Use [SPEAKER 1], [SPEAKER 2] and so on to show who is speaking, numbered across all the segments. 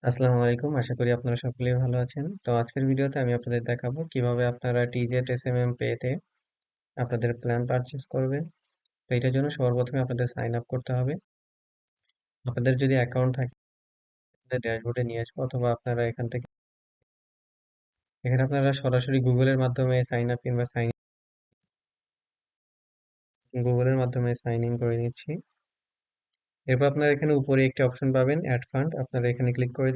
[SPEAKER 1] আসসালামু আলাইকুম। আশা করি আপনারা সকলেই ভালো আছেন। তো আজকের ভিডিওতে আমি আপনাদের দেখাবো কিভাবে আপনারা টিজেট এসএমএম পেতে আপনাদের প্ল্যান পারচেজ করবেন। তো এটার জন্য সবার প্রথমে আপনাদের সাইন আপ করতে হবে। আপনাদের যদি অ্যাকাউন্ট থাকে তাহলে ড্যাশবোর্ডে নিয়ে আসবো, অথবা আপনারা এখানে আপনারা সরাসরি গুগলের মাধ্যমে সাইন আপ কিংবা গুগলের মাধ্যমে সাইন ইন করে নিচ্ছি। এরপর আপনারা এখানে উপরে একটি অপশন পাবেন, অ্যাড ফান্ড। আপনারা এখানে ক্লিক করে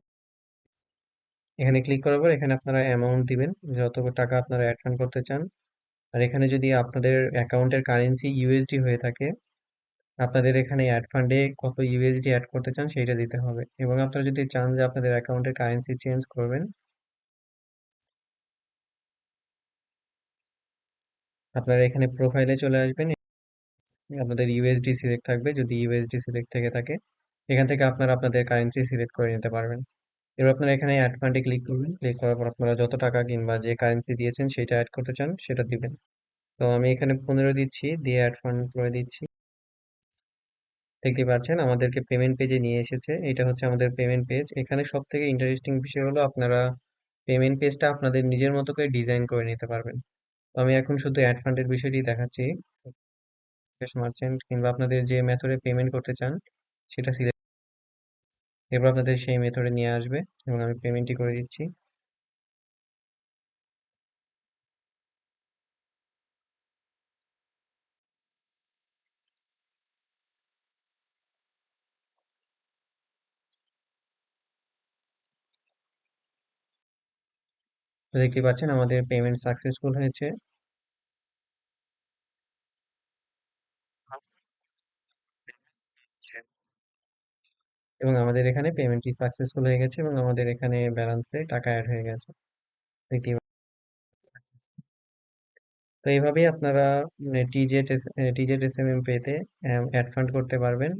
[SPEAKER 1] এখানে ক্লিক করার পর এখানে আপনারা অ্যামাউন্ট দিবেন, যত টাকা আপনারা অ্যাড ফান্ড করতে চান। আর এখানে যদি আপনাদের অ্যাকাউন্টের কারেন্সি ইউএসডি হয়ে থাকে, আপনাদের এখানে অ্যাড ফান্ডে কত ইউএসডি অ্যাড করতে চান সেইটা দিতে হবে। এবং আপনারা যদি চান যে আপনাদের অ্যাকাউন্টের কারেন্সি চেঞ্জ করবেন, আপনারা এখানে প্রোফাইলে চলে আসবেন। আপনাদের ইউএসডি সিলেক্ট থাকবে, যদি ইউএসডি সিলেক্ট থেকে থাকে এখান থেকে আপনারা আপনাদের কারেন্সি সিলেক্ট করে নিতে পারবেন। এবার আপনারা এখানে অ্যাড ফান্ডে ক্লিক করবেন। ক্লিক করার পর আপনারা যত টাকা কিংবা যে কারেন্সি দিয়েছেন সেটা অ্যাড করতে চান সেটা দিবেন। তো আমি এখানে 15 দিচ্ছি, দিয়ে অ্যাড ফান্ড করে দিচ্ছি। দেখতে পাচ্ছেন আমাদেরকে পেমেন্ট পেজে নিয়ে এসেছে। এটা হচ্ছে আমাদের পেমেন্ট পেজ। এখানে সব থেকে ইন্টারেস্টিং বিষয় হলো আপনারা পেমেন্ট পেজটা আপনাদের নিজের মতো করে ডিজাইন করে নিতে পারবেন। তো আমি এখন শুধু অ্যাড ফান্ডের বিষয়টি দেখাচ্ছি। ক্যাশ মার্চেন্ট কিংবা আপনাদের যে মেথডে পেমেন্ট করতে চান সেটা সিলেক্ট, এরপর আপনাদের সেই মেথডে নিয়ে আসবে এবং আমি পেমেন্টটি করে দিচ্ছি। তো দেখতে পাচ্ছেন আমাদের পেমেন্ট সাকসেসফুল হয়েছে এবং আমাদের এখানে পেমেন্টটি সাকসেসফুল হয়ে গেছে এবং আমাদের এখানে ব্যালেন্সে টাকা অ্যাড হয়ে গেছে। দেখতে তো এইভাবেই আপনারা টিজেট এসএমএম পেতে অ্যাড ফান্ড করতে পারবেন।